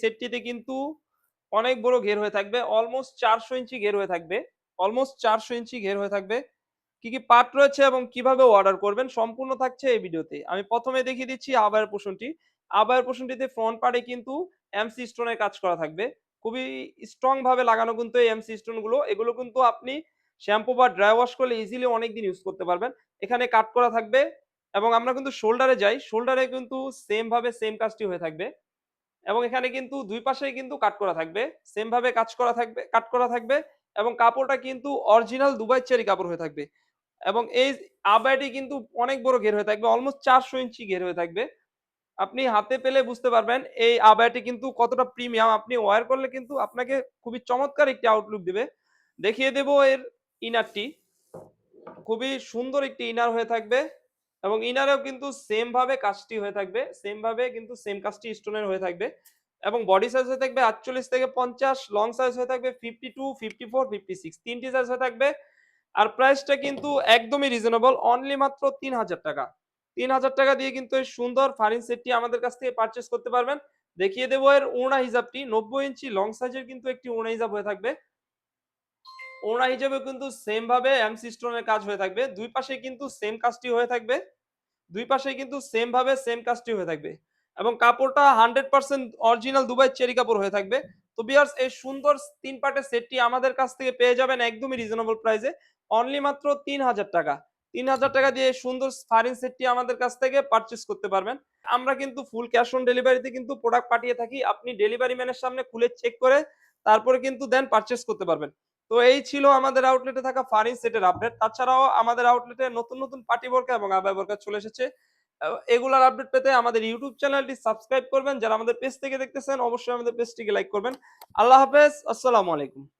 সেটটিতে কিন্তু অনেক বড় ঘের হয়ে থাকবে। অলমোস্ট ৪০০ ইঞ্চি ঘের হয়ে থাকবে। অলমোস্ট ৪০০ ইঞ্চি ঘের হয়ে থাকবে। কি পার্ট রয়েছে এবং কিভাবে অর্ডার করবেন সম্পূর্ণ থাকছে এই ভিডিওতে। আমি ১ম এ দেখিয়ে দিচ্ছি আবায়ের পোরশনটি। আবায়ের পোরশনটিতে ফ্রন্ট পার্টে কিন্তু এমসি স্টোনের কাজ করা থাকবে। খুবই স্ট্রং ভাবে লাগানো কিন্তু এই এমসি স্টোন গুলো। এগুলো কিন্তু আপনি শ্যাম্পু বা ড্রাই ওয়াশ করলে ইজিলি অনেকদিন ইউজ করতে পারবেন। এখানে কাট করা থাকবে এবং আমরা কিন্তু শোল্ডারে যাই। শোল্ডারে কিন্তু সেম ভাবে সেম কাজটি হয়ে থাকবে। এবং এখানে কিন্তু ২ পাশেই কিন্তু কাট করা থাকবে। সেম ভাবে কাট করা থাকবে এবং কাপড়টা কিন্তু অরিজিনাল দুবাই চেরি কাপড় হয়ে থাকবে। এবং এই আবায়াটি কিন্তু অনেক বড় ঘের হয়ে থাকবে। অলমোস্ট ৪০০ ইঞ্চি ঘের হয়ে থাকবে। আপনি হাতে পেলে বুঝতে পারবেন এই আবায়াটি কিন্তু কতটা প্রিমিয়াম। আপনি ওয়্যার করলে কিন্তু আপনাকে খুবই চমৎকার একটি আউটলুক দিবে। দেখিয়ে দেব এর ইনারটি। খুবই সুন্দর একটি ইনার হয়ে থাকবে এবং ইনারেও কিন্তু সেম ভাবে কাজটি হয়ে থাকবে। সেম ভাবে কিন্তু সেম কাজটি স্টোনের হয়ে থাকবে এবং বডি সাইজ হয়ে থাকবে ৪৮ থেকে ৫০, লং সাইজ হয়ে থাকবে 52, 54, 56 ৩টি সাইজ হয়ে থাকবে। আর প্রাইসটা কিন্তু একদমই রিজনেবল অনলি মাত্র ৳৩,০০০। ৳৩,০০০ দিয়ে কিন্তু এই সুন্দর ফারিন সেটটি আমাদের কাছ থেকে পারচেজ করতে পারবেন। দেখিয়ে দেব এর ওড়না হিজাবটি ৯০ ইঞ্চি লং সাইজের কিন্তু একটি ওড়না হিজাব হয়ে থাকবে। ওড়না হিসেবে কিন্তু সেম ভাবে এমসি স্টোনের কাজ হয়ে থাকবে। ২ পাশে কিন্তু সেম কাজটি হয়ে থাকবে। ২ পাশেই কিন্তু সেম ভাবে সেম কাজটি হয়ে থাকবে। এবং কাপড়টা 100% অরিজিনাল দুবাই চেরি কাপড় হয়ে থাকবে। তো ভিউয়ার্স এই সুন্দর ৩ পার্টের সেটটি আমাদের কাছ থেকে পেয়ে যাবেন একদমই রিজনেবল প্রাইসে। অনলি মাত্র ৳৩,০০০। ৳৩,০০০ দিয়ে এই সুন্দর ফারিন সেটটি আমাদের কাছ থেকে পারচেজ করতে পারবেন। আমরা কিন্তু ফুল ক্যাশ অন ডেলিভারিতে কিন্তু প্রোডাক্ট পাঠিয়ে থাকি। আপনি ডেলিভারি ম্যানের সামনে খুলে চেক করে তারপরে কিন্তু দেন পারচেজ করতে পারবেন। তো এই ছিল আমাদের আউটলেটে থাকা ফারিন সেটের আপডেট। তাছাড়াও আমাদের আউটলেটে নতুন পার্টি বোরকা এবং আবায়া বোরকা চলে এসেছে। এগুলার আপডেট পেতে আমাদের ইউটিউব চ্যানেলটি সাবস্ক্রাইব করবেন। যারা আমাদের পেজ থেকে দেখতেছেন অবশ্যই আমাদের পেজটিকে লাইক করবেন। আল্লাহ হাফেজ। আসসালামু আলাইকুম।